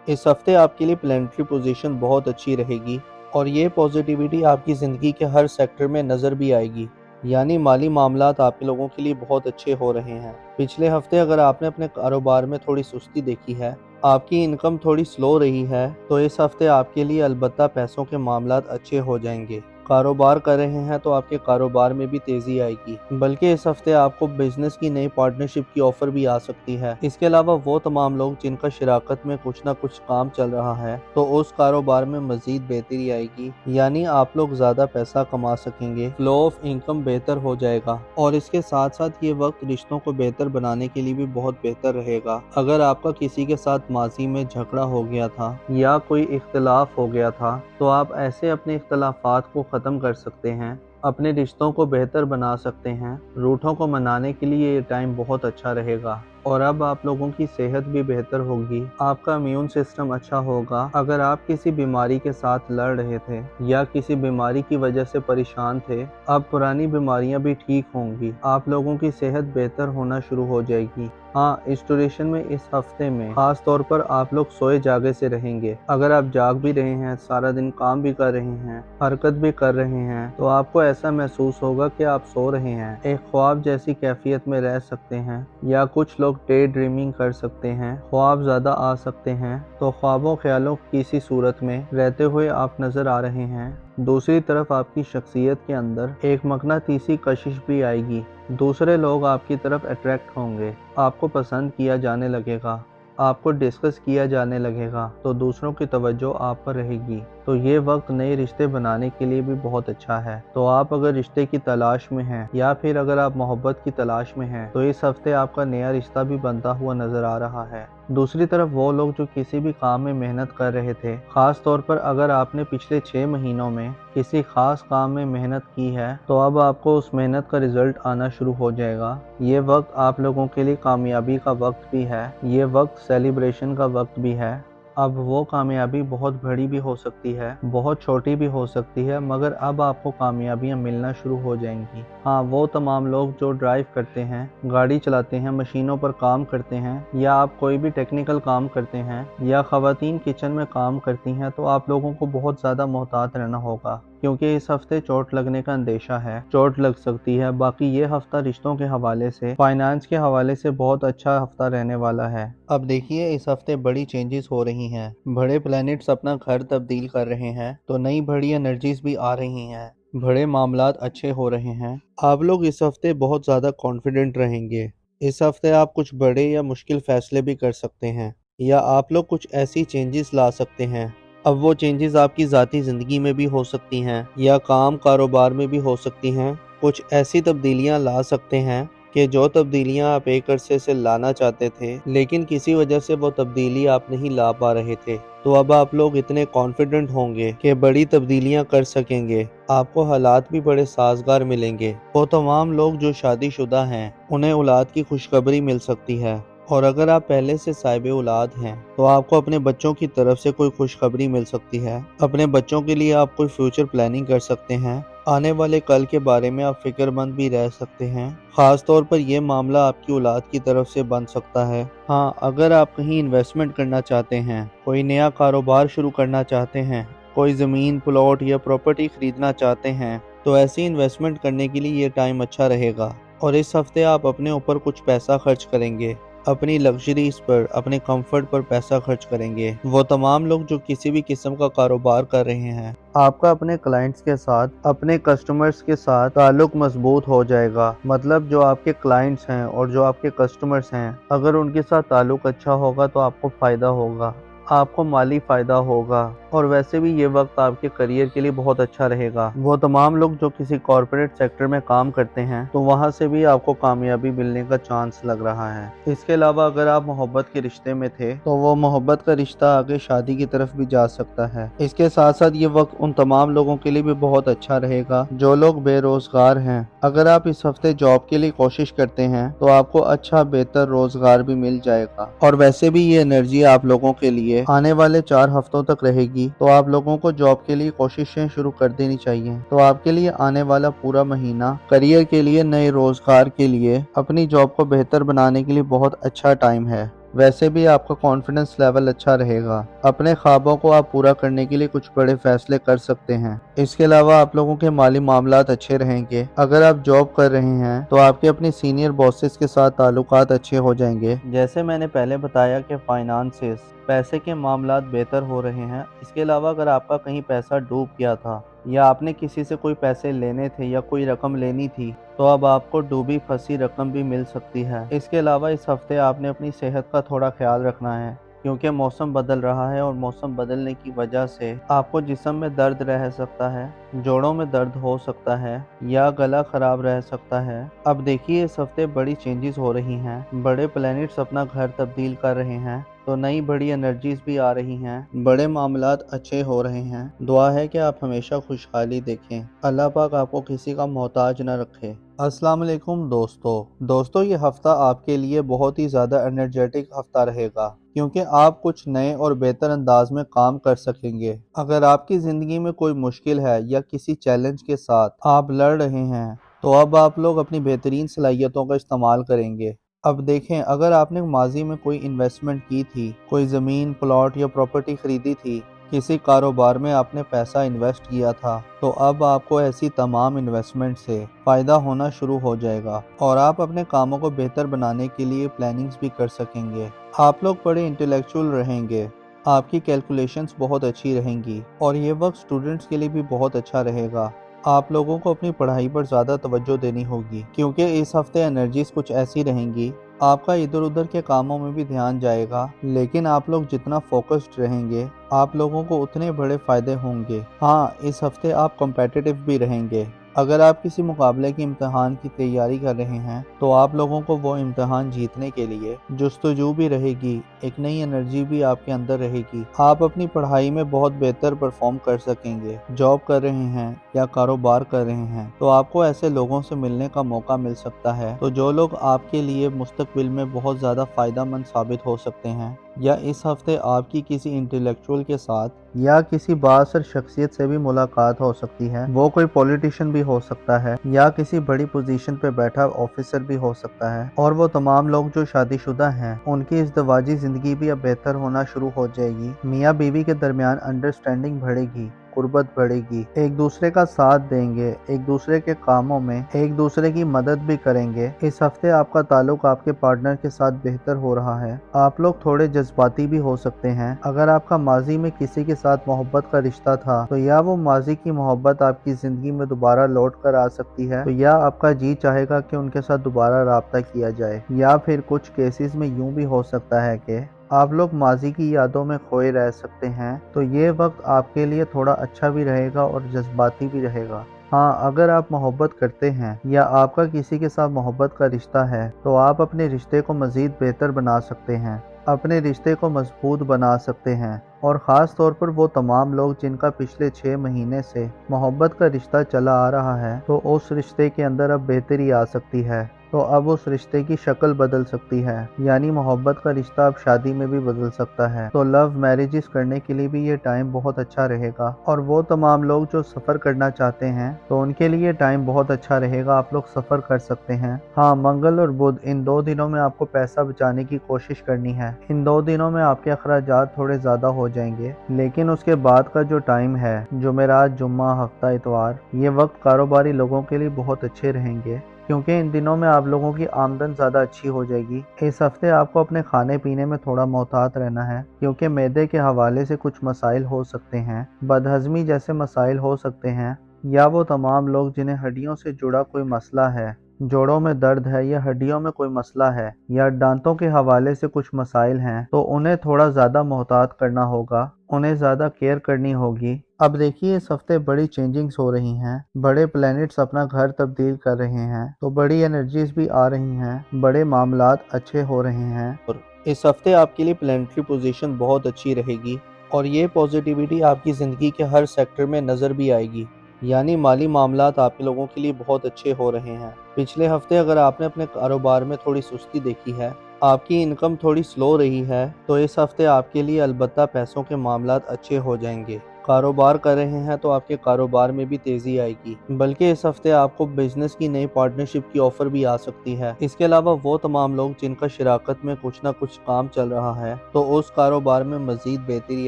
اس ہفتے آپ کے لیے پلینٹری پوزیشن بہت اچھی رہے گی اور یہ پوزیٹیوٹی آپ کی زندگی کے ہر سیکٹر میں نظر بھی آئے گی، یعنی مالی معاملات آپ کے لوگوں کے لیے بہت اچھے ہو رہے ہیں۔ پچھلے ہفتے اگر آپ نے اپنے کاروبار میں تھوڑی سستی دیکھی ہے، آپ کی انکم تھوڑی سلو رہی ہے، تو اس ہفتے آپ کے لیے البتہ پیسوں کے معاملات اچھے ہو جائیں گے۔ کاروبار کر رہے ہیں تو آپ کے کاروبار میں بھی تیزی آئے گی، بلکہ اس ہفتے آپ کو بزنس کی نئی پارٹنرشپ کی آفر بھی آ سکتی ہے۔ اس کے علاوہ وہ تمام لوگ جن کا شراکت میں کچھ نہ کچھ کام چل رہا ہے تو اس کاروبار میں مزید بہتری آئے گی، یعنی آپ لوگ زیادہ پیسہ کما سکیں گے، فلو آف انکم بہتر ہو جائے گا، اور اس کے ساتھ ساتھ یہ وقت رشتوں کو بہتر بنانے کے لیے بھی بہت بہتر رہے گا۔ اگر آپ کا کسی کے ساتھ ماضی میں جھگڑا ہو گیا تھا یا کوئی اختلاف ہو گیا تھا تو آپ ایسے اپنے اختلافات کو ختم کر سکتے ہیں، اپنے رشتوں کو بہتر بنا سکتے ہیں۔ روٹھوں کو منانے کے لیے یہ ٹائم بہت اچھا رہے گا، اور اب آپ لوگوں کی صحت بھی بہتر ہوگی، آپ کا امیون سسٹم اچھا ہوگا۔ اگر آپ کسی بیماری کے ساتھ لڑ رہے تھے یا کسی بیماری کی وجہ سے پریشان تھے، اب پرانی بیماریاں بھی ٹھیک ہوں گی، آپ لوگوں کی صحت بہتر ہونا شروع ہو جائے گی۔ ہاں، اس ڈیوریشن میں اس ہفتے میں خاص طور پر آپ لوگ سوئے جاگے سے رہیں گے۔ اگر آپ جاگ بھی رہے ہیں، سارا دن کام بھی کر رہے ہیں، حرکت بھی کر رہے ہیں، تو آپ کو ایسا محسوس ہوگا کہ آپ سو رہے ہیں، ایک خواب جیسی کیفیت میں رہ سکتے ہیں، یا کچھ لوگ ڈے ڈریمنگ کر سکتے ہیں، خواب زیادہ آ سکتے ہیں، تو خوابوں خیالوں کی سی صورت میں رہتے ہوئے آپ نظر آ رہے ہیں۔ دوسری طرف آپ کی شخصیت کے اندر ایک مقناطیسی کشش بھی آئے گی، دوسرے لوگ آپ کی طرف اٹریکٹ ہوں گے، آپ کو پسند کیا جانے لگے گا، آپ کو ڈسکس کیا جانے لگے گا تو دوسروں کی توجہ آپ پر رہے گی، تو یہ وقت نئے رشتے بنانے کے لیے بھی بہت اچھا ہے۔ تو آپ اگر رشتے کی تلاش میں ہیں یا پھر اگر آپ محبت کی تلاش میں ہیں تو اس ہفتے آپ کا نیا رشتہ بھی بنتا ہوا نظر آ رہا ہے۔ دوسری طرف وہ لوگ جو کسی بھی کام میں محنت کر رہے تھے، خاص طور پر اگر آپ نے پچھلے 6 مہینوں میں کسی خاص کام میں محنت کی ہے تو اب آپ کو اس محنت کا رزلٹ آنا شروع ہو جائے گا۔ یہ وقت آپ لوگوں کے لیے کامیابی کا وقت بھی ہے، یہ وقت سیلیبریشن کا وقت بھی ہے۔ اب وہ کامیابی بہت بڑی بھی ہو سکتی ہے، بہت چھوٹی بھی ہو سکتی ہے، مگر اب آپ کو کامیابیاں ملنا شروع ہو جائیں گی۔ ہاں، وہ تمام لوگ جو ڈرائیو کرتے ہیں، گاڑی چلاتے ہیں، مشینوں پر کام کرتے ہیں، یا آپ کوئی بھی ٹیکنیکل کام کرتے ہیں، یا خواتین کچن میں کام کرتی ہیں، تو آپ لوگوں کو بہت زیادہ محتاط رہنا ہوگا، کیونکہ اس ہفتے چوٹ لگنے کا اندیشہ ہے، چوٹ لگ سکتی ہے۔ باقی یہ ہفتہ رشتوں کے حوالے سے، فائنانس کے حوالے سے بہت اچھا ہفتہ رہنے والا ہے۔ اب دیکھیے اس ہفتے بڑی چینجز ہو رہی ہیں، بڑے پلانٹس اپنا گھر تبدیل کر رہے ہیں، تو نئی بڑی انرجیز بھی آ رہی ہیں، بڑے معاملات اچھے ہو رہے ہیں۔ آپ لوگ اس ہفتے بہت زیادہ کانفیڈنٹ رہیں گے۔ اس ہفتے آپ کچھ بڑے یا مشکل فیصلے بھی کر سکتے ہیں، یا آپ لوگ کچھ ایسی چینجز لا سکتے ہیں۔ اب وہ چینجز آپ کی ذاتی زندگی میں بھی ہو سکتی ہیں یا کام کاروبار میں بھی ہو سکتی ہیں۔ کچھ ایسی تبدیلیاں لا سکتے ہیں کہ جو تبدیلیاں آپ ایک عرصے سے لانا چاہتے تھے لیکن کسی وجہ سے وہ تبدیلی آپ نہیں لا پا رہے تھے، تو اب آپ لوگ اتنے کانفیڈنٹ ہوں گے کہ بڑی تبدیلیاں کر سکیں گے۔ آپ کو حالات بھی بڑے سازگار ملیں گے۔ وہ تمام لوگ جو شادی شدہ ہیں انہیں اولاد کی خوشخبری مل سکتی ہے، اور اگر آپ پہلے سے صاحب اولاد ہیں تو آپ کو اپنے بچوں کی طرف سے کوئی خوشخبری مل سکتی ہے۔ اپنے بچوں کے لیے آپ کوئی فیوچر پلاننگ کر سکتے ہیں، آنے والے کل کے بارے میں آپ فکر مند بھی رہ سکتے ہیں۔ خاص طور پر یہ معاملہ آپ کی اولاد کی طرف سے بن سکتا ہے۔ ہاں، اگر آپ کہیں انویسٹمنٹ کرنا چاہتے ہیں، کوئی نیا کاروبار شروع کرنا چاہتے ہیں، کوئی زمین، پلاٹ یا پراپرٹی خریدنا چاہتے ہیں، تو ایسی انویسٹمنٹ کرنے کے لیے یہ ٹائم اچھا رہے گا۔ اور اس ہفتے آپ اپنے اوپر کچھ پیسہ خرچ کریں گے، اپنی لگژریز پر، اپنے کمفرٹ پر پیسہ خرچ کریں گے۔ وہ تمام لوگ جو کسی بھی قسم کا کاروبار کر رہے ہیں، آپ کا اپنے کلائنٹس کے ساتھ، اپنے کسٹمرز کے ساتھ تعلق مضبوط ہو جائے گا۔ مطلب جو آپ کے کلائنٹس ہیں اور جو آپ کے کسٹمرز ہیں، اگر ان کے ساتھ تعلق اچھا ہوگا تو آپ کو فائدہ ہوگا، آپ کو مالی فائدہ ہوگا، اور ویسے بھی یہ وقت آپ کے کریئر کے لیے بہت اچھا رہے گا۔ وہ تمام لوگ جو کسی کارپوریٹ سیکٹر میں کام کرتے ہیں تو وہاں سے بھی آپ کو کامیابی ملنے کا چانس لگ رہا ہے۔ اس کے علاوہ اگر آپ محبت کے رشتے میں تھے تو وہ محبت کا رشتہ آگے شادی کی طرف بھی جا سکتا ہے۔ اس کے ساتھ ساتھ یہ وقت ان تمام لوگوں کے لیے بھی بہت اچھا رہے گا جو لوگ بے روزگار ہیں۔ اگر آپ اس ہفتے جاب کے لیے کوشش کرتے ہیں تو آپ کو اچھا بہتر روزگار بھی مل جائے گا، اور ویسے بھی یہ انرجی آپ لوگوں کے لیے آنے والے 4 ہفتوں تک رہے گی، تو آپ لوگوں کو جاب کے لیے کوششیں شروع کر دینی چاہیے۔ تو آپ کے لیے آنے والا پورا مہینہ کریئر کے لیے، نئے روزگار کے لیے، اپنی جاب کو بہتر بنانے کے لیے بہت اچھا ٹائم ہے۔ ویسے بھی آپ کا کانفیڈنس لیول اچھا رہے گا، اپنے خوابوں کو آپ پورا کرنے کے لیے کچھ بڑے فیصلے کر سکتے ہیں۔ اس کے علاوہ آپ لوگوں کے مالی معاملات اچھے رہیں گے۔ اگر آپ جاب کر رہے ہیں تو آپ کے اپنے سینئر باسز کے ساتھ تعلقات اچھے ہو جائیں گے۔ جیسے میں نے پہلے بتایا کہ فائنانسز، پیسے کے معاملات بہتر ہو رہے ہیں۔ اس کے علاوہ اگر آپ کا کہیں پیسہ ڈوب گیا تھا یا آپ نے کسی سے کوئی پیسے لینے تھے یا کوئی رقم لینی تھی تو اب آپ کو ڈوبی پھنسی رقم بھی مل سکتی ہے۔ اس کے علاوہ اس ہفتے آپ نے اپنی صحت کا تھوڑا خیال رکھنا ہے، کیونکہ موسم بدل رہا ہے، اور موسم بدلنے کی وجہ سے آپ کو جسم میں درد رہ سکتا ہے، جوڑوں میں درد ہو سکتا ہے، یا گلا خراب رہ سکتا ہے۔ اب دیکھیے اس ہفتے بڑی چینجز ہو رہی ہیں، بڑے پلانٹس اپنا گھر تبدیل کر رہے ہیں، تو نئی بڑی انرجیز بھی آ رہی ہیں، بڑے معاملات اچھے ہو رہے ہیں۔ دعا ہے کہ آپ ہمیشہ خوشحالی دیکھیں، اللہ پاک آپ کو کسی کا محتاج نہ رکھے۔ السلام علیکم دوستو، یہ ہفتہ آپ کے لیے بہت ہی زیادہ انرجیٹک ہفتہ رہے گا، کیونکہ آپ کچھ نئے اور بہتر انداز میں کام کر سکیں گے۔ اگر آپ کی زندگی میں کوئی مشکل ہے یا کسی چیلنج کے ساتھ آپ لڑ رہے ہیں تو اب آپ لوگ اپنی بہترین صلاحیتوں کا استعمال کریں گے۔ اب دیکھیں، اگر آپ نے ماضی میں کوئی انویسٹمنٹ کی تھی، کوئی زمین، پلاٹ یا پراپرٹی خریدی تھی، کسی کاروبار میں آپ نے پیسہ انویسٹ کیا تھا، تو اب آپ کو ایسی تمام انویسٹمنٹ سے فائدہ ہونا شروع ہو جائے گا، اور آپ اپنے کاموں کو بہتر بنانے کے لیے پلاننگز بھی کر سکیں گے۔ آپ لوگ بڑے انٹلیکچوئل رہیں گے، آپ کی کیلکولیشنز بہت اچھی رہیں گی، اور یہ وقت اسٹوڈنٹس کے لیے بھی بہت اچھا رہے گا۔ आप लोगों को अपनी पढ़ाई पर ज़्यादा तवज्जो देनी होगी क्योंकि इस हफ्ते एनर्जीज कुछ ऐसी रहेंगी। आपका इधर उधर के कामों में भी ध्यान जाएगा, लेकिन आप लोग जितना फोकस्ड रहेंगे आप लोगों को उतने बड़े फायदे होंगे। हाँ, इस हफ्ते आप कॉम्पिटिटिव भी रहेंगे। अगर आप किसी मुकाबले की इम्तिहान की तैयारी कर रहे हैं तो आप लोगों को वो इम्तिहान जीतने के लिए जुस्तजू भी रहेगी, एक नई एनर्जी भी आपके अंदर रहेगी। आप अपनी पढ़ाई में बहुत बेहतर परफॉर्म कर सकेंगे। जॉब कर रहे हैं या कारोबार कर रहे हैं तो आपको ऐसे लोगों से मिलने का मौका मिल सकता है तो जो लोग आपके लिए मुस्तकबिल में बहुत ज़्यादा फ़ायदेमंद साबित हो सकते हैं। या इस हफ्ते आपकी किसी इंटेलेक्चुअल के साथ या किसी बाअसर शख्सियत से भी मुलाकात हो सकती है। वो कोई पॉलिटिशियन भी हो सकता है या किसी बड़ी पोजीशन पे बैठा ऑफिसर भी हो सकता है। और वो तमाम लोग जो शादीशुदा हैं उनकी इज़्दिवाजी ज़िंदगी भी अब बेहतर होना शुरू हो जाएगी। मियाँ बीवी के दरमियान अंडरस्टैंडिंग बढ़ेगी, कुर्बत बढ़ेगी, एक दूसरे का साथ देंगे, एक दूसरे के कामों में एक दूसरे की मदद भी करेंगे। इस हफ्ते आपका ताल्लुक आपके पार्टनर के साथ बेहतर हो रहा है। आप लोग थोड़े जज्बाती भी हो सकते हैं। अगर आपका माजी में किसी के साथ मोहब्बत का रिश्ता था तो या वो माजी की मोहब्बत आपकी जिंदगी में दोबारा लौट कर आ सकती है तो या आपका जी चाहेगा कि उनके साथ दोबारा राब्ता किया जाए। या फिर कुछ केसेस में यूं भी हो सकता है कि आप लोग माजी की यादों में खोए रह सकते हैं तो ये वक्त आपके लिए थोड़ा अच्छा भी रहेगा और जज्बाती भी रहेगा। हाँ, अगर आप मोहब्बत करते हैं या आपका किसी के साथ मोहब्बत का रिश्ता है तो आप अपने रिश्ते को मज़ीद बेहतर बना सकते हैं, अपने रिश्ते को मजबूत बना सकते हैं। और ख़ास तौर पर वो तमाम लोग जिनका पिछले 6 महीने से मोहब्बत का रिश्ता चला आ रहा है तो उस रिश्ते के अंदर अब बेहतरी आ सकती है। तो अब उस रिश्ते की शक्ल बदल सकती है, यानी मोहब्बत का रिश्ता अब शादी में भी बदल सकता है। तो लव मैरिजेस करने के लिए भी ये टाइम बहुत अच्छा रहेगा। और वो तमाम लोग जो सफ़र करना चाहते हैं तो उनके लिए टाइम बहुत अच्छा रहेगा, आप लोग सफ़र कर सकते हैं। हाँ, मंगल और बुध इन 2 दिनों में आपको पैसा बचाने की कोशिश करनी है। इन 2 दिनों में आपके अखराजात थोड़े ज़्यादा हो जाएंगे, लेकिन उसके बाद का जो टाइम है, जुमेरात, जुम्मा, हफ्ता, इतवार, ये वक्त कारोबारी लोगों के लिए बहुत अच्छे रहेंगे क्योंकि इन दिनों में आप लोगों की आमदन ज़्यादा अच्छी हो जाएगी। इस हफ्ते आपको अपने खाने पीने में थोड़ा मोहतात रहना है क्योंकि मैदे के हवाले से कुछ मसाइल हो सकते हैं, बदहज़मी जैसे मसाइल हो सकते हैं। या वो तमाम लोग जिन्हें हड्डियों से जुड़ा कोई मसला है, जोड़ों में दर्द है या हड्डियों में कोई मसला है या दांतों के हवाले से कुछ मसाइल हैं तो उन्हें थोड़ा ज़्यादा मोहतात करना होगा, उन्हें ज़्यादा केयर करनी होगी। अब देखिए, इस हफ्ते बड़ी चेंजिंग्स हो रही हैं, बड़े प्लैनेट्स अपना घर तब्दील कर रहे हैं तो बड़ी एनर्जीज भी आ रही हैं, बड़े मामलात अच्छे हो रहे हैं। और इस हफ्ते आपके लिए प्लैनेटरी पोजीशन बहुत अच्छी रहेगी और ये पॉजिटिविटी आपकी ज़िंदगी के हर सेक्टर में नज़र भी आएगी। यानी माली मामलात आप लोगों के लिए बहुत अच्छे हो रहे हैं। पिछले हफ्ते अगर आपने अपने कारोबार में थोड़ी सुस्ती देखी है, आपकी इनकम थोड़ी स्लो रही है, तो इस हफ्ते आपके लिए अलबत्ता पैसों के मामलात अच्छे हो जाएंगे। कारोबार कर रहे हैं तो आपके कारोबार में भी तेज़ी आएगी, बल्कि इस हफ्ते आपको बिजनेस की नई पार्टनरशिप की ऑफर भी आ सकती है। इसके अलावा वो तमाम लोग जिनका शराकत में कुछ ना कुछ काम चल रहा है तो उस कारोबार में मजीद बेहतरी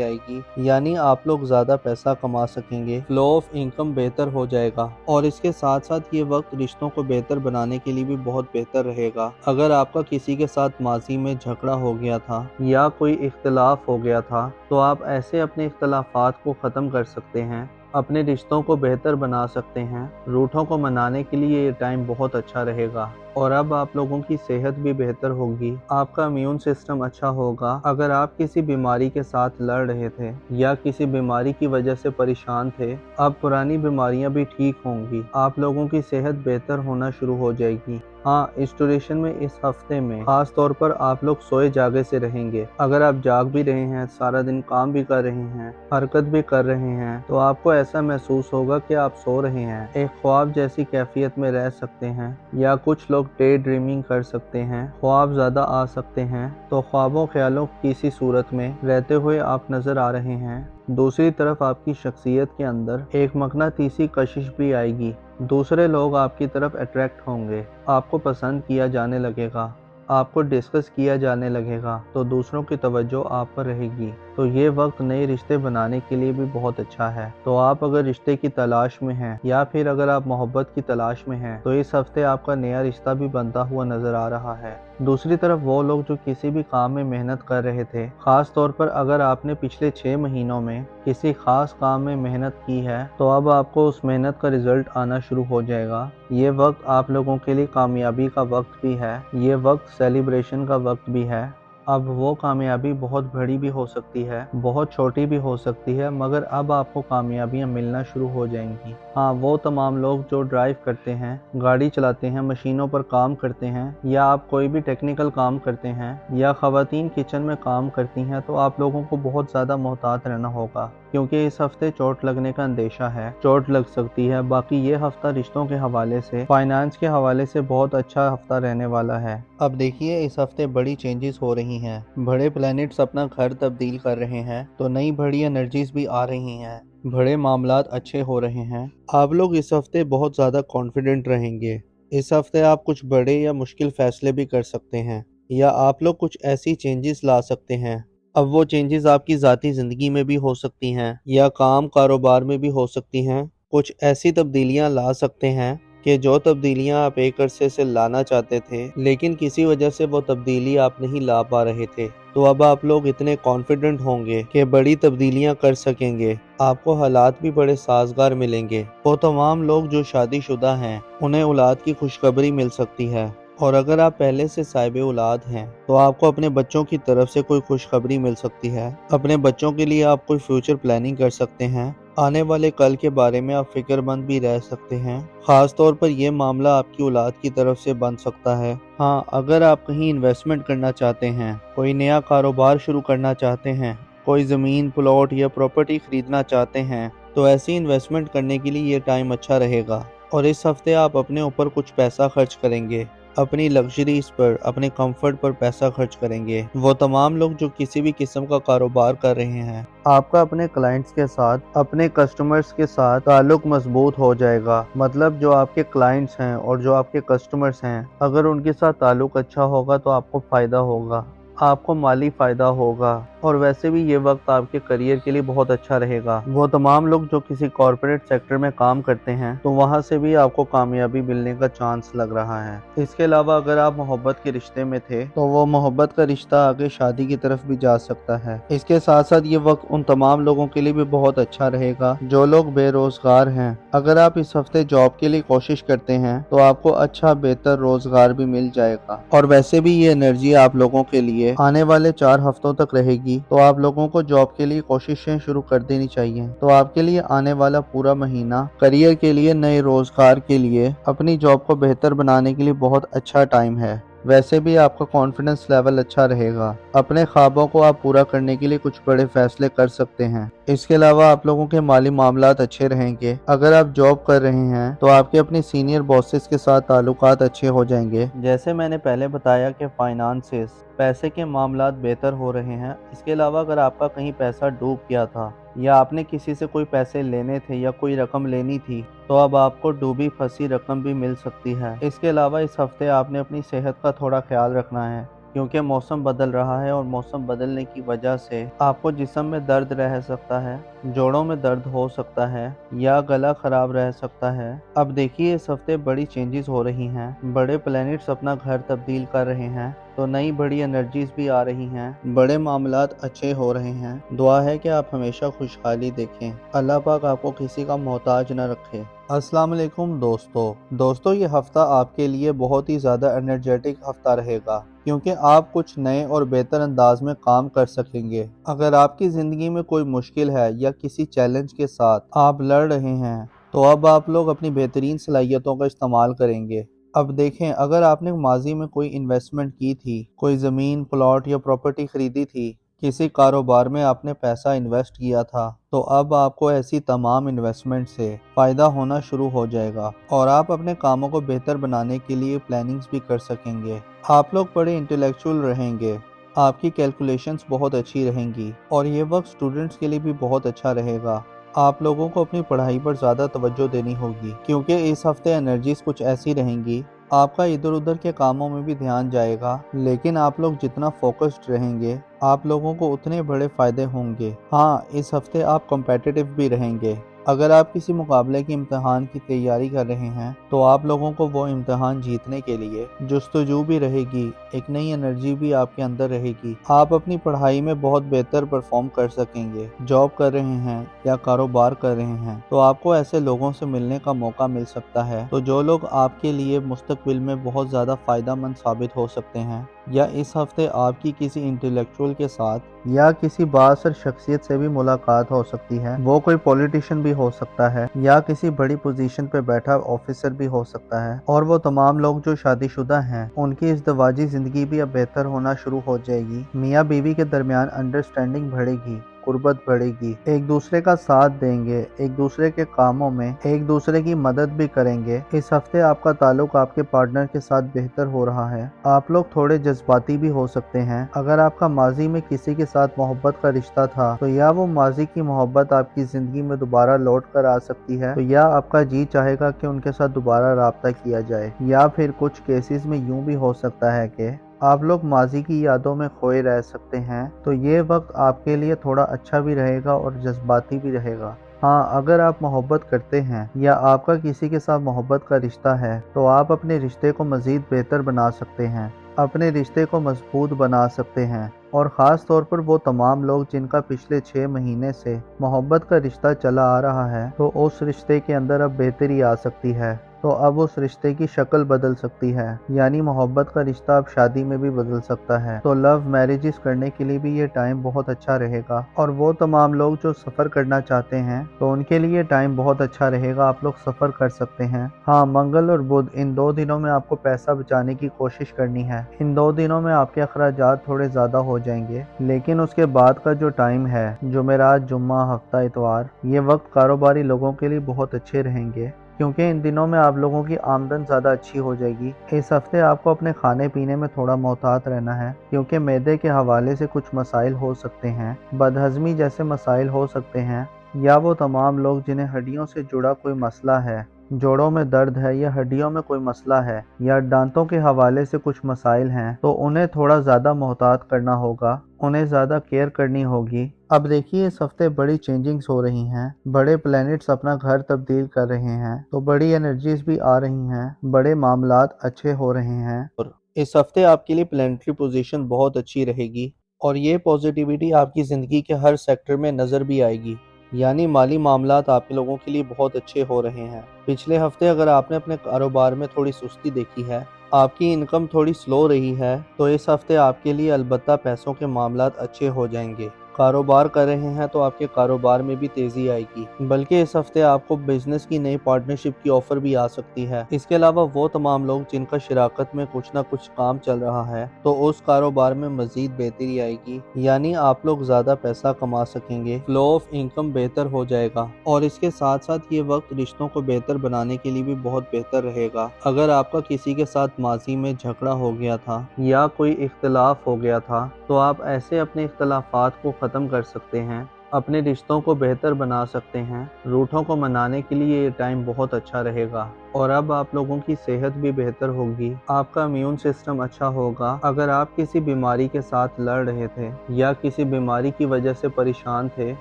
आएगी, यानी आप लोग ज़्यादा पैसा कमा सकेंगे, फ्लो ऑफ इनकम बेहतर हो जाएगा। और इसके साथ साथ ये वक्त रिश्तों को बेहतर बनाने के लिए भी बहुत बेहतर रहेगा। अगर आपका किसी के साथ माजी में झगड़ा हो गया था या कोई इख्तलाफ हो गया था तो आप ऐसे अपने इख्तलाफात को ख़त्म कर सकते हैं, अपने रिश्तों को बेहतर बना सकते हैं। रूठों को मनाने के लिए ये टाइम बहुत अच्छा रहेगा। और अब आप लोगों की सेहत भी बेहतर होगी, आपका इम्यून सिस्टम अच्छा होगा। अगर आप किसी बीमारी के साथ लड़ रहे थे या किसी बीमारी की वजह से परेशान थे, अब पुरानी बीमारियां भी ठीक होंगी, आप लोगों की सेहत बेहतर होना शुरू हो जाएगी। हाँ, इस ड्यूरेशन में इस हफ्ते में खास तौर पर आप लोग सोए जागे से रहेंगे। अगर आप जाग भी रहे हैं, सारा दिन काम भी कर रहे हैं, हरकत भी कर रहे हैं, तो आपको ऐसा महसूस होगा कि आप सो रहे हैं, एक ख्वाब जैसी कैफियत में रह सकते हैं। या कुछ लोग डे ड्रीमिंग कर सकते हैं, ख्वाब ज़्यादा आ सकते हैं, तो ख्वाबों ख्यालों की सी सूरत में रहते हुए आप नज़र आ रहे हैं। दूसरी तरफ आपकी शख्सियत के अंदर एक मकनातीसी कशिश भी आएगी, दूसरे लोग आपकी तरफ अट्रैक्ट होंगे, आपको पसंद किया जाने लगेगा, आपको डिस्कस किया जाने लगेगा, तो दूसरों की तवज्जो आप पर रहेगी। तो ये वक्त नए रिश्ते बनाने के लिए भी बहुत अच्छा है। तो आप अगर रिश्ते की तलाश में हैं या फिर अगर आप मोहब्बत की तलाश में हैं तो इस हफ्ते आपका नया रिश्ता भी बनता हुआ नजर आ रहा है। दूसरी तरफ वो लोग जो किसी भी काम में मेहनत कर रहे थे, खास तौर पर अगर आपने पिछले 6 महीनों में किसी खास काम में मेहनत की है, तो अब आपको उस मेहनत का रिजल्ट आना शुरू हो जाएगा। ये वक्त आप लोगों के लिए कामयाबी का वक्त भी है, ये वक्त सेलिब्रेशन का वक्त भी है। अब वो कामयाबी बहुत बड़ी भी हो सकती है, बहुत छोटी भी हो सकती है, मगर अब आपको कामयाबियां मिलना शुरू हो जाएंगी। हाँ, वो तमाम लोग जो ड्राइव करते हैं, गाड़ी चलाते हैं, मशीनों पर काम करते हैं, या आप कोई भी टेक्निकल काम करते हैं, या ख़वातीन किचन में काम करती हैं, तो आप लोगों को बहुत ज़्यादा मोहतात रहना होगा, क्योंकि इस हफ्ते चोट लगने का अंदेशा है, चोट लग सकती है। बाकी ये हफ्ता रिश्तों के हवाले से, फाइनेंस के हवाले से बहुत अच्छा हफ्ता रहने वाला है। अब देखिए, इस हफ्ते बड़ी चेंजेस हो रही हैं, बड़े प्लैनेट्स अपना घर तब्दील कर रहे हैं, तो नई बड़ी एनर्जीज भी आ रही हैं, बड़े मामलात अच्छे हो रहे हैं। आप लोग इस हफ्ते बहुत ज़्यादा कॉन्फिडेंट रहेंगे। इस हफ्ते आप कुछ बड़े या मुश्किल फैसले भी कर सकते हैं, या आप लोग कुछ ऐसी चेंजेस ला सकते हैं। अब वो चेंजेस आपकी ज़ाती ज़िंदगी में भी हो सकती हैं, या काम कारोबार में भी हो सकती हैं। कुछ ऐसी तब्दीलियां ला सकते हैं कि जो तब्दीलियां आप एक अरसे से लाना चाहते थे, लेकिन किसी वजह से वो तब्दीली आप नहीं ला पा रहे थे। तो अब आप लोग इतने कॉन्फिडेंट होंगे कि बड़ी तब्दीलियां कर सकेंगे। आपको हालात भी बड़े साजगार मिलेंगे। वो तमाम लोग जो शादीशुदा हैं, उन्हें औलाद की खुशखबरी मिल सकती है। और अगर आप पहले से साहिब औलाद हैं, तो आपको अपने बच्चों की तरफ से कोई खुशखबरी मिल सकती है। अपने बच्चों के लिए आप कोई फ्यूचर प्लानिंग कर सकते हैं। आने वाले कल के बारे में आप फिक्रमंद भी रह सकते हैं। खास तौर पर यह मामला आपकी औलाद की तरफ से बन सकता है। हाँ, अगर आप कहीं इन्वेस्टमेंट करना चाहते हैं, कोई नया कारोबार शुरू करना चाहते हैं, कोई ज़मीन, प्लॉट या प्रॉपर्टी खरीदना चाहते हैं, तो ऐसी इन्वेस्टमेंट करने के लिए ये टाइम अच्छा रहेगा। और इस हफ्ते आप अपने ऊपर कुछ पैसा खर्च करेंगे, अपनी लग्जरीज पर, अपने कंफर्ट पर पैसा खर्च करेंगे। वो तमाम लोग जो किसी भी किस्म का कारोबार कर रहे हैं, आपका अपने क्लाइंट्स के साथ, अपने कस्टमर्स के साथ ताल्लुक मजबूत हो जाएगा। मतलब जो आपके क्लाइंट्स हैं और जो आपके कस्टमर्स हैं, अगर उनके साथ ताल्लुक अच्छा होगा तो आपको फ़ायदा होगा, आपको माली फ़ायदा होगा। और वैसे भी ये वक्त आपके करियर के लिए बहुत अच्छा रहेगा। वो तमाम लोग जो किसी कॉर्पोरेट सेक्टर में काम करते हैं, तो वहाँ से भी आपको कामयाबी मिलने का चांस लग रहा है। इसके अलावा अगर आप मोहब्बत के रिश्ते में थे, तो वो मोहब्बत का रिश्ता आगे शादी की तरफ भी जा सकता है। इसके साथ साथ ये वक्त उन तमाम लोगों के लिए भी बहुत अच्छा रहेगा जो लोग बेरोजगार हैं। अगर आप इस हफ्ते जॉब के लिए कोशिश करते हैं, तो आपको अच्छा बेहतर रोजगार भी मिल जाएगा। और वैसे भी ये एनर्जी आप लोगों के लिए आने वाले 4 हफ्तों तक रहेगी, तो आप लोगों को जॉब के लिए कोशिशें शुरू कर देनी चाहिए। तो आपके लिए आने वाला पूरा महीना करियर के लिए, नए रोजगार के लिए, अपनी जॉब को बेहतर बनाने के लिए बहुत अच्छा टाइम है। वैसे भी आपका कॉन्फिडेंस लेवल अच्छा रहेगा। अपने ख्वाबों को आप पूरा करने के लिए कुछ बड़े फैसले कर सकते हैं। इसके अलावा आप लोगों के माली मामलात अच्छे रहेंगे। अगर आप जॉब कर रहे हैं, तो आपके अपने सीनियर बॉसेस के साथ ताल्लुकात अच्छे हो जाएंगे। जैसे मैंने पहले बताया कि फाइनेंसेस, पैसे के मामलात बेहतर हो रहे हैं। इसके अलावा अगर आपका कहीं पैसा डूब गया था, या आपने किसी से कोई पैसे लेने थे या कोई रकम लेनी थी, तो अब आपको डूबी फंसी रकम भी मिल सकती है। इसके अलावा इस हफ्ते आपने अपनी सेहत का थोड़ा ख्याल रखना है, क्योंकि मौसम बदल रहा है और मौसम बदलने की वजह से आपको जिस्म में दर्द रह सकता है, जोड़ों में दर्द हो सकता है, या गला खराब रह सकता है। अब देखिए, इस हफ्ते बड़ी चेंजेस हो रही हैं, बड़े प्लैनेट्स अपना घर तब्दील कर रहे हैं, तो नई बड़ी एनर्जीज भी आ रही हैं, बड़े मामलात अच्छे हो रहे हैं। दुआ है कि आप हमेशा खुशहाली देखें। अल्लाह पाक आपको किसी का मोहताज न रखे। अस्सलाम वालेकुम दोस्तों, ये हफ्ता आपके लिए बहुत ही ज़्यादा एनर्जेटिक हफ्ता रहेगा, क्योंकि आप कुछ नए और बेहतर अंदाज में काम कर सकेंगे। अगर आपकी ज़िंदगी में कोई मुश्किल है या किसी चैलेंज के साथ आप लड़ रहे हैं, तो अब आप लोग अपनी बेहतरीन सलाहियतों का इस्तेमाल करेंगे। अब देखें, अगर आपने माजी में कोई इन्वेस्टमेंट की थी, कोई ज़मीन, प्लॉट या प्रॉपर्टी खरीदी थी, किसी कारोबार में आपने पैसा इन्वेस्ट किया था, तो अब आपको ऐसी तमाम इन्वेस्टमेंट से फ़ायदा होना शुरू हो जाएगा और आप अपने कामों को बेहतर बनाने के लिए प्लानिंग्स भी कर सकेंगे। आप लोग बड़े इंटेलेक्चुअल रहेंगे, आपकी कैलकुलेशंस बहुत अच्छी रहेंगी, और ये वक्त स्टूडेंट्स के लिए भी बहुत अच्छा रहेगा। आप लोगों को अपनी पढ़ाई पर ज़्यादा तवज्जो देनी होगी, क्योंकि इस हफ्ते एनर्जीज कुछ ऐसी रहेंगी, आपका इधर उधर के कामों में भी ध्यान जाएगा, लेकिन आप लोग जितना फोकस्ड रहेंगे, आप लोगों को उतने बड़े फायदे होंगे। हाँ, इस हफ्ते आप कॉम्पिटिटिव भी रहेंगे। अगर आप किसी मुकाबले के इम्तिहान की तैयारी कर रहे हैं तो आप लोगों को वो इम्तिहान जीतने के लिए जस्तजू भी रहेगी, एक नई एनर्जी भी आपके अंदर रहेगी। आप अपनी पढ़ाई में बहुत बेहतर परफॉर्म कर सकेंगे। जॉब कर रहे हैं या कारोबार कर रहे हैं तो आपको ऐसे लोगों से मिलने का मौका मिल सकता है तो जो लोग आपके लिए मुस्तकबिल में बहुत ज़्यादा फ़ायदेमंद साबित हो सकते हैं। या इस हफ्ते आपकी किसी इंटेलेक्चुअल के साथ या किसी बाअसर शख्सियत से भी मुलाकात हो सकती है। वो कोई पॉलिटिशियन भी हो सकता है या किसी बड़ी पोजीशन पे बैठा ऑफिसर भी हो सकता है। और वो तमाम लोग जो शादीशुदा हैं उनकी इज़्दिवाजी ज़िंदगी भी अब बेहतर होना शुरू हो जाएगी। मियाँ बीवी के दरमियान अंडरस्टैंडिंग बढ़ेगी, कुर्बत बढ़ेगी, एक दूसरे का साथ देंगे, एक दूसरे के कामों में एक दूसरे की मदद भी करेंगे। इस हफ्ते आपका ताल्लुक आपके पार्टनर के साथ बेहतर हो रहा है। आप लोग थोड़े जज्बाती भी हो सकते हैं। अगर आपका माजी में किसी के साथ मोहब्बत का रिश्ता था तो या वो माजी की मोहब्बत आपकी जिंदगी में दोबारा लौट कर आ सकती है तो या आपका जी चाहेगा कि उनके साथ दोबारा राब्ता किया जाए। या फिर कुछ केसेस में यूं भी हो सकता है कि आप लोग माजी की यादों में खोए रह सकते हैं। तो ये वक्त आपके लिए थोड़ा अच्छा भी रहेगा और जज्बाती भी रहेगा। हाँ, अगर आप मोहब्बत करते हैं या आपका किसी के साथ मोहब्बत का रिश्ता है तो आप अपने रिश्ते को मज़ीद बेहतर बना सकते हैं, अपने रिश्ते को मजबूत बना सकते हैं। और ख़ास तौर पर वो तमाम लोग जिनका पिछले 6 महीने से मोहब्बत का रिश्ता चला आ रहा है तो उस रिश्ते के अंदर अब बेहतरी आ सकती है। तो अब उस रिश्ते की शक्ल बदल सकती है, यानी मोहब्बत का रिश्ता अब शादी में भी बदल सकता है। तो लव मैरिजेस करने के लिए भी ये टाइम बहुत अच्छा रहेगा। और वो तमाम लोग जो सफ़र करना चाहते हैं तो उनके लिए टाइम बहुत अच्छा रहेगा, आप लोग सफ़र कर सकते हैं। हाँ, मंगल और बुध इन 2 दिनों में आपको पैसा बचाने की कोशिश करनी है। इन 2 दिनों में आपके अखराजात थोड़े ज़्यादा हो जाएंगे, लेकिन उसके बाद का जो टाइम है, जुमेरात, जुम्मा, हफ्ता, इतवार, ये वक्त कारोबारी लोगों के लिए बहुत अच्छे रहेंगे क्योंकि इन दिनों में आप लोगों की आमदन ज़्यादा अच्छी हो जाएगी। इस हफ्ते आपको अपने खाने पीने में थोड़ा मोहतात रहना है क्योंकि मैदे के हवाले से कुछ मसाइल हो सकते हैं, बदहज़मी जैसे मसाइल हो सकते हैं। या वो तमाम लोग जिन्हें हड्डियों से जुड़ा कोई मसला है, जोड़ों में दर्द है या हड्डियों में कोई मसला है या दांतों के हवाले से कुछ मसाइल हैं तो उन्हें थोड़ा ज़्यादा मोहतात करना होगा, उन्हें ज़्यादा केयर करनी होगी। अब देखिए, इस हफ्ते बड़ी चेंजिंग्स हो रही हैं, बड़े प्लैनेट्स अपना घर तब्दील कर रहे हैं तो बड़ी एनर्जीज भी आ रही हैं, बड़े मामलात अच्छे हो रहे हैं। और इस हफ्ते आपके लिए प्लैनेटरी पोजीशन बहुत अच्छी रहेगी और ये पॉजिटिविटी आपकी ज़िंदगी के हर सेक्टर में नज़र भी आएगी। यानी माली मामलात आप लोगों के लिए बहुत अच्छे हो रहे हैं। पिछले हफ्ते अगर आपने अपने कारोबार में थोड़ी सुस्ती देखी है, आपकी इनकम थोड़ी स्लो रही है, तो इस हफ्ते आपके लिए अलबत्ता पैसों के मामलात अच्छे हो जाएंगे। कारोबार कर रहे हैं तो आपके कारोबार में भी तेज़ी आएगी, बल्कि इस हफ्ते आपको बिजनेस की नई पार्टनरशिप की ऑफर भी आ सकती है। इसके अलावा वो तमाम लोग जिनका शराकत में कुछ ना कुछ काम चल रहा है तो उस कारोबार में मजीद बेहतरी आएगी, यानी आप लोग ज़्यादा पैसा कमा सकेंगे, फ्लो ऑफ इनकम बेहतर हो जाएगा। और इसके साथ साथ ये वक्त रिश्तों को बेहतर बनाने के लिए भी बहुत बेहतर रहेगा। अगर आपका किसी के साथ माजी में झगड़ा हो गया था या कोई इख्तलाफ हो गया था तो आप ऐसे अपने इख्तलाफात को ख़त्म कर सकते हैं, अपने रिश्तों को बेहतर बना सकते हैं। रूठों को मनाने के लिए ये टाइम बहुत अच्छा रहेगा। और अब आप लोगों की सेहत भी बेहतर होगी, आपका इम्यून सिस्टम अच्छा होगा। अगर आप किसी बीमारी के साथ लड़ रहे थे या किसी बीमारी की वजह से परेशान थे,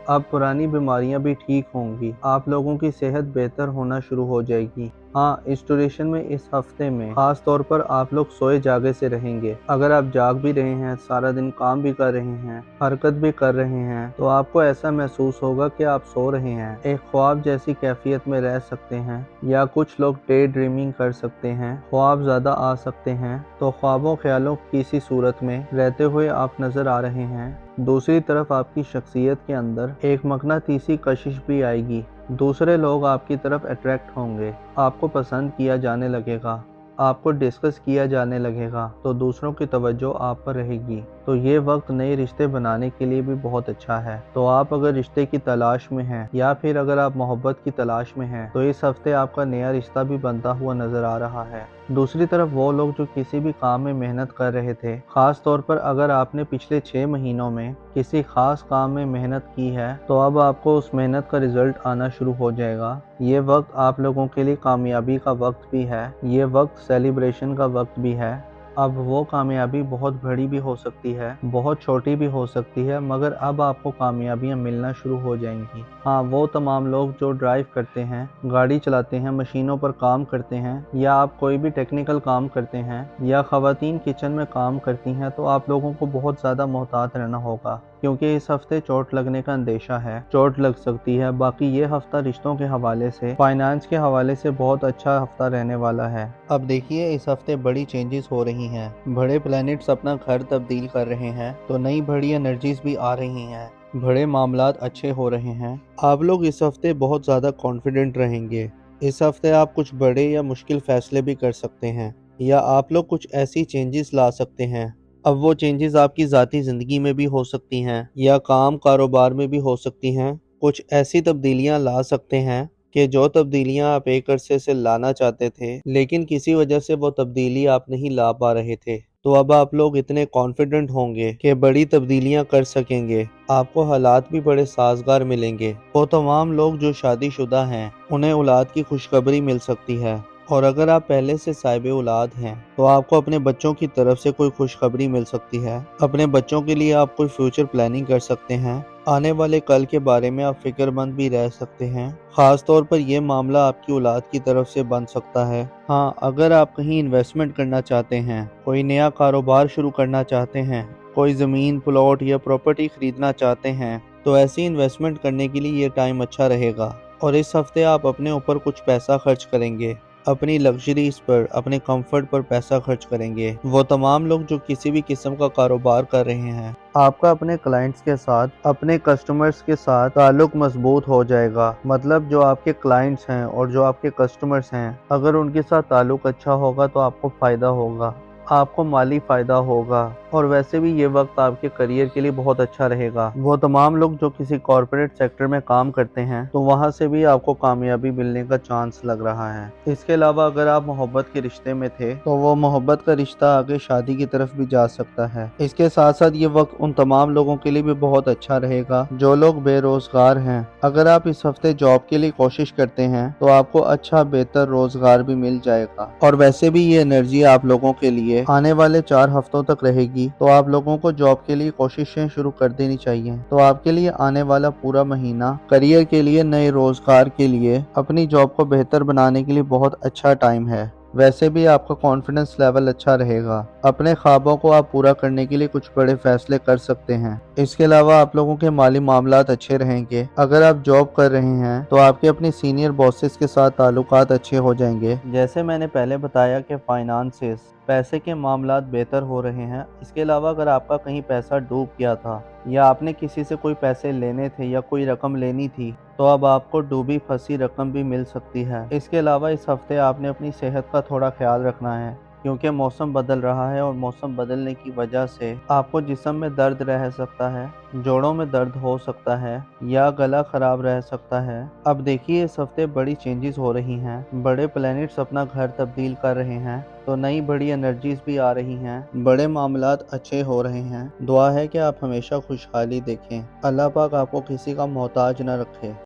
अब पुरानी बीमारियां भी ठीक होंगी, आप लोगों की सेहत बेहतर होना शुरू हो जाएगी। हाँ, इस ड्यूरेशन में इस हफ्ते में खास तौर पर आप लोग सोए जागे से रहेंगे। अगर आप जाग भी रहे हैं, सारा दिन काम भी कर रहे हैं, हरकत भी कर रहे हैं, तो आपको ऐसा महसूस होगा कि आप सो रहे हैं, एक ख्वाब जैसी कैफियत में रह सकते हैं। या कुछ लोग डे ड्रीमिंग कर सकते हैं, ख्वाब ज़्यादा आ सकते हैं, तो ख्वाबों ख्यालों की सी सूरत में रहते हुए आप नज़र आ रहे हैं। दूसरी तरफ आपकी शख्सियत के अंदर एक मकनातीसी कशिश भी आएगी, दूसरे लोग आपकी तरफ अट्रैक्ट होंगे, आपको पसंद किया जाने लगेगा, आपको डिस्कस किया जाने लगेगा, तो दूसरों की तवज्जो आप पर रहेगी। तो ये वक्त नए रिश्ते बनाने के लिए भी बहुत अच्छा है। तो आप अगर रिश्ते की तलाश में हैं या फिर अगर आप मोहब्बत की तलाश में हैं तो इस हफ्ते आपका नया रिश्ता भी बनता हुआ नजर आ रहा है। दूसरी तरफ वो लोग जो किसी भी काम में मेहनत कर रहे थे, खास तौर पर अगर आपने पिछले 6 महीनों में किसी खास काम में मेहनत की है तो अब आपको उस मेहनत का रिजल्ट आना शुरू हो जाएगा। ये वक्त आप लोगों के लिए कामयाबी का वक्त भी है, ये वक्त सेलिब्रेशन का वक्त भी है। اب वो कामयाबी बहुत बड़ी भी हो सकती है, बहुत छोटी भी हो सकती है, मगर अब आपको कामयाबियां मिलना शुरू हो जाएंगी। हाँ, वो तमाम लोग जो ड्राइव करते हैं, गाड़ी चलाते हैं, मशीनों पर काम करते हैं, या आप कोई भी टेक्निकल काम करते हैं, या ख़वातीन किचन में काम करती हैं, तो आप लोगों को बहुत ज़्यादा मोहतात रहना होगा, क्योंकि इस हफ्ते चोट लगने का अंदेशा है, चोट लग सकती है। बाकी ये हफ्ता रिश्तों के हवाले से, फाइनेंस के हवाले से बहुत अच्छा हफ्ता रहने वाला है। अब देखिए, इस हफ्ते बड़ी चेंजेस हो रही हैं, बड़े प्लैनेट्स अपना घर तब्दील कर रहे हैं, तो नई बड़ी एनर्जीज भी आ रही हैं, बड़े मामलात अच्छे हो रहे हैं। आप लोग इस हफ्ते बहुत ज़्यादा कॉन्फिडेंट रहेंगे। इस हफ्ते आप कुछ बड़े या मुश्किल फैसले भी कर सकते हैं, या आप लोग कुछ ऐसी चेंजेस ला सकते हैं। अब वो चेंजेस आपकी ज़ाती ज़िंदगी में भी हो सकती हैं, या काम कारोबार में भी हो सकती हैं। कुछ ऐसी तब्दीलियां ला सकते हैं कि जो तब्दीलियां आप एक अरसे से लाना चाहते थे, लेकिन किसी वजह से वो तब्दीली आप नहीं ला पा रहे थे। तो अब आप लोग इतने कॉन्फिडेंट होंगे कि बड़ी तब्दीलियां कर सकेंगे। आपको हालात भी बड़े साजगार मिलेंगे। वो तमाम लोग जो शादीशुदा हैं, उन्हें औलाद की खुशखबरी मिल सकती है। और अगर आप पहले से साहिब औलाद हैं, तो आपको अपने बच्चों की तरफ से कोई खुशखबरी मिल सकती है। अपने बच्चों के लिए आप कोई फ्यूचर प्लानिंग कर सकते हैं। आने वाले कल के बारे में आप फिक्रमंद भी रह सकते हैं। खास तौर पर यह मामला आपकी औलाद की तरफ से बन सकता है। हाँ, अगर आप कहीं इन्वेस्टमेंट करना चाहते हैं, कोई नया कारोबार शुरू करना चाहते हैं, कोई ज़मीन, प्लॉट या प्रॉपर्टी खरीदना चाहते हैं, तो ऐसी इन्वेस्टमेंट करने के लिए ये टाइम अच्छा रहेगा। और इस हफ्ते आप अपने ऊपर कुछ पैसा खर्च करेंगे, अपनी लग्जरीज पर, अपने कंफर्ट पर पैसा खर्च करेंगे। वो तमाम लोग जो किसी भी किस्म का कारोबार कर रहे हैं, आपका अपने क्लाइंट्स के साथ, अपने कस्टमर्स के साथ ताल्लुक मजबूत हो जाएगा। मतलब जो आपके क्लाइंट्स हैं और जो आपके कस्टमर्स हैं, अगर उनके साथ ताल्लुक अच्छा होगा तो आपको फ़ायदा होगा, आपको माली फ़ायदा होगा। और वैसे भी ये वक्त आपके करियर के लिए बहुत अच्छा रहेगा। वो तमाम लोग जो किसी कॉरपोरेट सेक्टर में काम करते हैं, तो वहाँ से भी आपको कामयाबी मिलने का चांस लग रहा है। इसके अलावा अगर आप मोहब्बत के रिश्ते में थे, तो वो मोहब्बत का रिश्ता आगे शादी की तरफ भी जा सकता है। इसके साथ साथ ये वक्त उन तमाम लोगों के लिए भी बहुत अच्छा रहेगा जो लोग बेरोजगार हैं। अगर आप इस हफ्ते जॉब के लिए कोशिश करते हैं, तो आपको अच्छा बेहतर रोजगार भी मिल जाएगा। और वैसे भी ये एनर्जी आप लोगों के लिए आने वाले 4 हफ्तों तक रहेगी, तो आप लोगों को जॉब के लिए कोशिशें शुरू कर देनी चाहिए। तो आपके लिए आने वाला पूरा महीना करियर के लिए, नए रोजगार के लिए, अपनी जॉब को बेहतर बनाने के लिए बहुत अच्छा टाइम है। वैसे भी आपका कॉन्फिडेंस लेवल अच्छा रहेगा। अपने ख्वाबों को आप पूरा करने के लिए कुछ बड़े फैसले कर सकते हैं। इसके अलावा आप लोगों के माली मामलात अच्छे रहेंगे। अगर आप जॉब कर रहे हैं, तो आपके अपने सीनियर बॉसेस के साथ ताल्लुकात अच्छे हो जाएंगे। जैसे मैंने पहले बताया कि फाइनेंसेस, पैसे के मामलात बेहतर हो रहे हैं। इसके अलावा अगर आपका कहीं पैसा डूब गया था, या आपने किसी से कोई पैसे लेने थे या कोई रकम लेनी थी, तो अब आपको डूबी फंसी रकम भी मिल सकती है। इसके अलावा इस हफ्ते आपने अपनी सेहत का थोड़ा ख्याल रखना है, क्योंकि मौसम बदल रहा है और मौसम बदलने की वजह से आपको जिस्म में दर्द रह सकता है, जोड़ों में दर्द हो सकता है, या गला खराब रह सकता है। अब देखिए, इस हफ्ते बड़ी चेंजेस हो रही हैं, बड़े प्लैनेट्स अपना घर तब्दील कर रहे हैं, तो नई बड़ी एनर्जीज भी आ रही हैं, बड़े मामलात अच्छे हो रहे हैं। दुआ है कि आप हमेशा खुशहाली देखें। अल्लाह पाक आपको किसी का मोहताज न रखे।